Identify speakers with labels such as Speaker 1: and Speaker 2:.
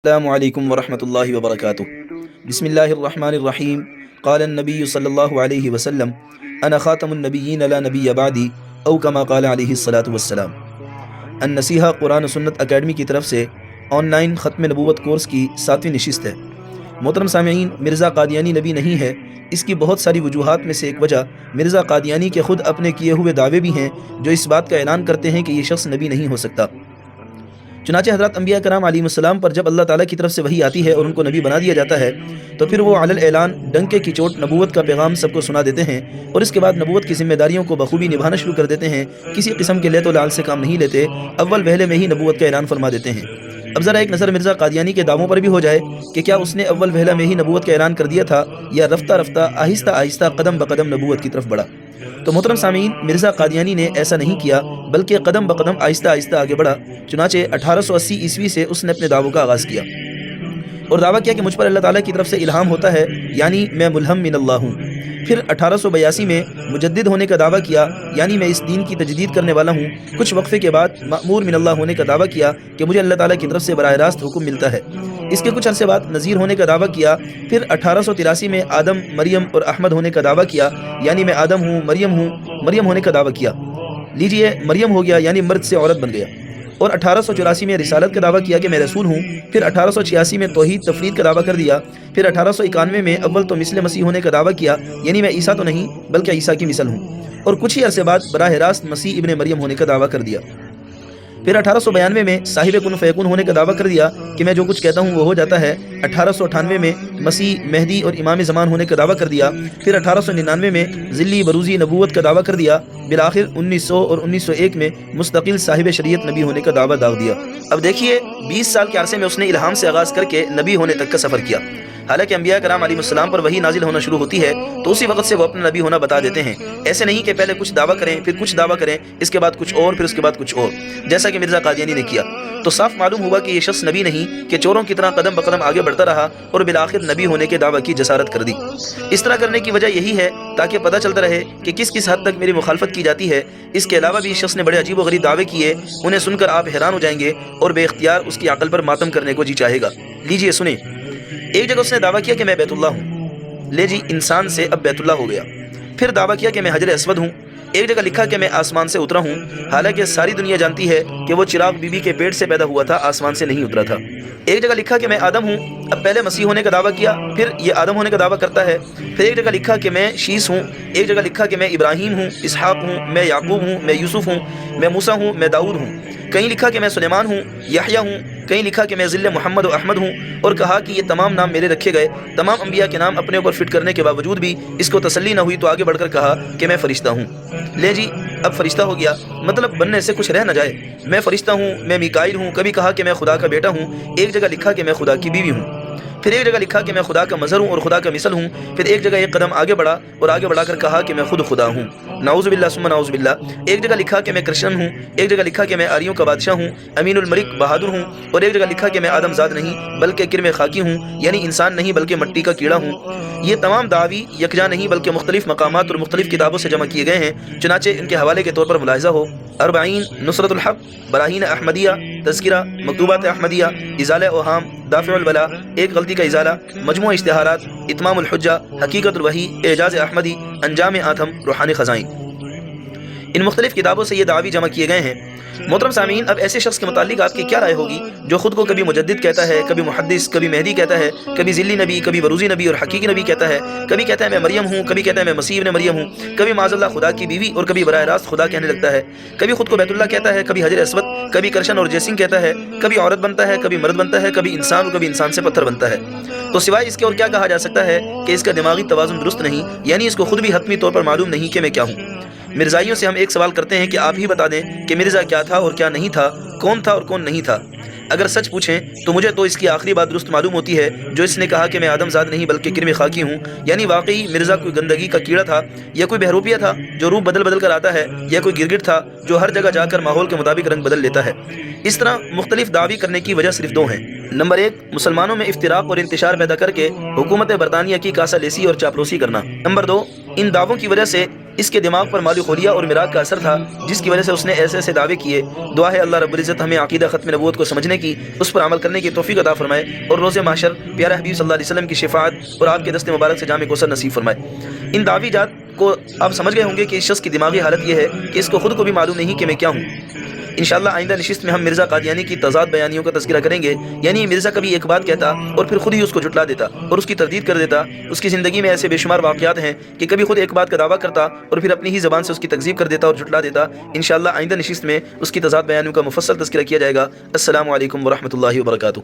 Speaker 1: السلام علیکم ورحمۃ اللہ وبرکاتہ۔ بسم اللہ الرحمن الرحیم۔ قال النبی صلی اللہ علیہ وسلم انا خاتم النبیین لا نبی بعدی او کما قال علیہ الصلاۃ والسلام۔ النصیحہ قرآن و سنت اکیڈمی کی طرف سے آن لائن ختم نبوت کورس کی 7ویں نشست ہے۔ محترم سامعین، مرزا قادیانی نبی نہیں ہے، اس کی بہت ساری وجوہات میں سے ایک وجہ مرزا قادیانی کے خود اپنے کیے ہوئے دعوے بھی ہیں جو اس بات کا اعلان کرتے ہیں کہ یہ شخص نبی نہیں ہو سکتا۔ چنانچہ حضرات انبیاء کرام علیہ السلام پر جب اللہ تعالیٰ کی طرف سے وحی آتی ہے اور ان کو نبی بنا دیا جاتا ہے تو پھر وہ علی الاعلان ڈنکے کی چوٹ نبوت کا پیغام سب کو سنا دیتے ہیں، اور اس کے بعد نبوت کی ذمہ داریوں کو بخوبی نبھانا شروع کر دیتے ہیں۔ کسی قسم کے لیت و لال سے کام نہیں لیتے، اول وہلے میں ہی نبوت کا اعلان فرما دیتے ہیں۔ اب ذرا ایک نظر مرزا قادیانی کے دعووں پر بھی ہو جائے کہ کیا اس نے اول وہلہ میں ہی نبوت کا اعلان کر دیا تھا یا رفتہ رفتہ آہستہ آہستہ قدم بقدم نبوت کی طرف بڑھا؟ تو محترم سامعین، مرزا قادیانی نے ایسا نہیں کیا بلکہ قدم بقدم آہستہ آہستہ آگے بڑھا۔ چنانچہ 1880 عیسوی سے اس نے اپنے دعووں کا آغاز کیا اور دعویٰ کیا کہ مجھ پر اللہ تعالیٰ کی طرف سے الہام ہوتا ہے، یعنی میں ملہم من اللہ ہوں۔ پھر 1882 میں مجدد ہونے کا دعویٰ کیا، یعنی میں اس دین کی تجدید کرنے والا ہوں۔ کچھ وقفے کے بعد مأمور من اللہ ہونے کا دعویٰ کیا کہ مجھے اللہ تعالیٰ کی طرف سے براہ راست حکم ملتا ہے۔ اس کے کچھ عرصے بعد نذیر ہونے کا دعویٰ کیا۔ پھر 1883 میں آدم، مریم اور احمد ہونے کا دعویٰ کیا، یعنی میں آدم ہوں، مریم ہونے کا دعویٰ کیا۔ لیجئے، مریم ہو گیا یعنی مرد سے عورت بن گیا۔ اور 1884 میں رسالت کا دعویٰ کیا کہ میں رسول ہوں۔ پھر 1886 میں توحید تفرید کا دعویٰ کر دیا۔ پھر 1891 میں اول تو مثل مسیح ہونے کا دعویٰ کیا، یعنی میں عیسیٰ تو نہیں بلکہ عیسیٰ کی مثل ہوں، اور کچھ ہی عرصے بعد براہ راست مسیح ابن مریم ہونے کا دعویٰ کر دیا۔ پھر 1892 میں صاحب کن فیکون ہونے کا دعویٰ کر دیا کہ میں جو کچھ کہتا ہوں وہ ہو جاتا ہے۔ 1898 میں مسیح، مہدی اور امام زمان ہونے کا دعویٰ کر دیا۔ پھر 1899 میں ذلی بروزی نبوت کا دعویٰ کر دیا۔ بالآخر 1900 اور 1901 میں مستقل صاحب شریعت نبی ہونے کا دعویٰ دیا۔ اب دیکھیے، 20 سال کے عرصے میں اس نے الہام سے آغاز کر کے نبی ہونے تک کا سفر کیا۔ حالانکہ انبیاء کرام علیہ السلام پر وحی نازل ہونا شروع ہوتی ہے تو اسی وقت سے وہ اپنا نبی ہونا بتا دیتے ہیں۔ ایسے نہیں کہ پہلے کچھ دعویٰ کریں، پھر کچھ دعویٰ کریں، اس کے بعد کچھ اور، پھر اس کے بعد کچھ اور، جیسا کہ مرزا قادیانی نے کیا۔ تو صاف معلوم ہوا کہ یہ شخص نبی نہیں، کہ چوروں کی طرح قدم بقدم آگے بڑھتا رہا اور بالآخر نبی ہونے کے دعویٰ کی جسارت کر دی۔ اس طرح کرنے کی وجہ یہی ہے تاکہ پتہ چلتا رہے کہ کس کس حد تک میری مخالفت کی جاتی ہے۔ اس کے علاوہ بھی اس شخص نے بڑے عجیب و غریب دعوے کیے، انہیں سن کر آپ حیران ہو جائیں گے اور بے اختیار اس کی عقل پر ماتم کرنے کو جی چاہے گا۔ لیجئے سنیں۔ ایک جگہ اس نے دعویٰ کیا کہ میں بیت اللہ ہوں۔ لے جی، انسان سے اب بیت اللہ ہو گیا۔ پھر دعویٰ کیا کہ میں حجر اسود ہوں۔ ایک جگہ لکھا کہ میں آسمان سے اترا ہوں، حالانکہ ساری دنیا جانتی ہے کہ وہ چراغ بی بی کے پیٹ سے پیدا ہوا تھا، آسمان سے نہیں اترا تھا۔ ایک جگہ لکھا کہ میں آدم ہوں۔ اب پہلے مسیح ہونے کا دعویٰ کیا، پھر یہ آدم ہونے کا دعویٰ کرتا ہے۔ پھر ایک جگہ لکھا کہ میں شیس ہوں۔ ایک جگہ لکھا کہ میں ابراہیم ہوں، اسحاق ہوں، میں یعقوب ہوں، میں یوسف ہوں، میں موسیٰ ہوں، میں داؤد ہوں۔ کہیں لکھا کہ میں سلیمان ہوں، یحییٰ ہوں۔ کہیں لکھا کہ میں ذل محمد و احمد ہوں، اور کہا کہ یہ تمام نام میرے رکھے گئے۔ تمام انبیاء کے نام اپنے اوپر فٹ کرنے کے باوجود بھی اس کو تسلی نہ ہوئی تو آگے بڑھ کر کہا کہ میں فرشتہ ہوں۔ لے جی، اب فرشتہ ہو گیا، مطلب بننے سے کچھ رہ نہ جائے۔ میں فرشتہ ہوں، میں میکائیل ہوں۔ کبھی کہا کہ میں خدا کا بیٹا ہوں۔ ایک جگہ لکھا کہ میں خدا کی بیوی ہوں۔ پھر ایک جگہ لکھا کہ میں خدا کا مظہر ہوں اور خدا کا مثل ہوں۔ پھر ایک جگہ ایک قدم آگے بڑھا اور آگے بڑھا کر کہا کہ میں خود خدا ہوں۔ نعوذ باللہ ثم نعوذ باللہ۔ ایک جگہ لکھا کہ میں کرشن ہوں۔ ایک جگہ لکھا کہ میں آریوں کا بادشاہ ہوں، امین الملک، بہادر ہوں۔ اور ایک جگہ لکھا کہ میں آدم زاد نہیں بلکہ کرم خاکی ہوں، یعنی انسان نہیں بلکہ مٹی کا کیڑا ہوں۔ یہ تمام دعوی یکجا نہیں بلکہ مختلف مقامات اور مختلف کتابوں سے جمع کیے گئے ہیں، چنانچہ ان کے حوالے کے طور پر ملاحظہ ہو: اربعین، نصرت الحق، براہین احمدیہ، تذکرہ، مکتوبات احمدیہ، ازالہ اوہام، دافع البلا، ایک غلطی کا ازالہ، مجموعہ اشتہارات، اتمام الحجہ، حقیقت الوحی، اعجاز احمدی، انجام آتم، روحانی خزائن۔ ان مختلف کتابوں سے یہ دعوی جمع کیے گئے ہیں۔ محترم سامعین، اب ایسے شخص کے متعلق آپ کی کیا رائے ہوگی جو خود کو کبھی مجدد کہتا ہے، کبھی محدث، کبھی مہدی کہتا ہے، کبھی ذلی نبی، کبھی بروزی نبی اور حقیقی نبی کہتا ہے، کبھی کہتا ہے میں مریم ہوں، کبھی کہتا ہے میں مسیح ابن مریم ہوں، کبھی معاذ اللہ خدا کی بیوی اور کبھی براہ راست خدا کہنے لگتا ہے، کبھی خود کو بیت اللہ کہتا ہے، کبھی حجر اسود، کبھی کرشن اور جیسنگ کہتا ہے، کبھی عورت بنتا ہے، کبھی مرد بنتا ہے، کبھی انسان اور کبھی انسان سے پتھر بنتا ہے۔ تو سوائے اس کے اور کیا کہا جا سکتا ہے کہ اس کا دماغی توازن درست نہیں، یعنی اس کو خود بھی حتمی طور پر معلوم نہیں کہ میں کیا ہوں۔ مرزائیوں سے ہم ایک سوال کرتے ہیں کہ آپ ہی بتا دیں کہ مرزا کیا تھا اور کیا نہیں تھا، کون تھا اور کون نہیں تھا۔ اگر سچ پوچھیں تو مجھے تو اس کی آخری بات درست معلوم ہوتی ہے جو اس نے کہا کہ میں آدم زاد نہیں بلکہ کرم خاکی ہوں، یعنی واقعی مرزا کوئی گندگی کا کیڑا تھا، یا کوئی بہروپیہ تھا جو روپ بدل بدل کر آتا ہے، یا کوئی گرگٹ تھا جو ہر جگہ جا کر ماحول کے مطابق رنگ بدل لیتا ہے۔ اس طرح مختلف دعوی کرنے کی وجہ صرف دو ہیں: نمبر 1، مسلمانوں میں افتراق اور انتشار پیدا کر کے حکومت برطانیہ کی کاسہ لیسی اور چاپلوسی کرنا۔ نمبر 2، ان دعووں کی وجہ سے اس کے دماغ پر مالی خلیہ اور مراق کا اثر تھا، جس کی وجہ سے اس نے ایسے ایسے دعوے کیے۔ دعا ہے اللہ رب العزت ہمیں عقیدہ ختم نبوت کو سمجھنے کی، اس پر عمل کرنے کی توفیق عطا فرمائے، اور روز محشر پیارے حبیب صلی اللہ علیہ وسلم کی شفاعت اور آپ کے دست مبارک سے جام کوثر نصیب فرمائے۔ ان دعوی جات کو آپ سمجھ گئے ہوں گے کہ اس شخص کی دماغی حالت یہ ہے کہ اس کو خود کو بھی معلوم نہیں کہ میں کیا ہوں۔ انشاءاللہ آئندہ نشست میں ہم مرزا قادیانی کی تضاد بیانیوں کا تذکرہ کریں گے، یعنی مرزا کبھی ایک بات کہتا اور پھر خود ہی اس کو جھٹلا دیتا اور اس کی تردید کر دیتا۔ اس کی زندگی میں ایسے بے شمار واقعات ہیں کہ کبھی خود ایک بات کا دعویٰ کرتا اور پھر اپنی ہی زبان سے اس کی تکذیب کر دیتا اور جھٹلا دیتا۔ انشاءاللہ آئندہ نشست میں اس کی تضاد بیانیوں کا مفصل تذکرہ کیا جائے گا۔ السلام علیکم ورحمۃ اللہ وبرکاتہ۔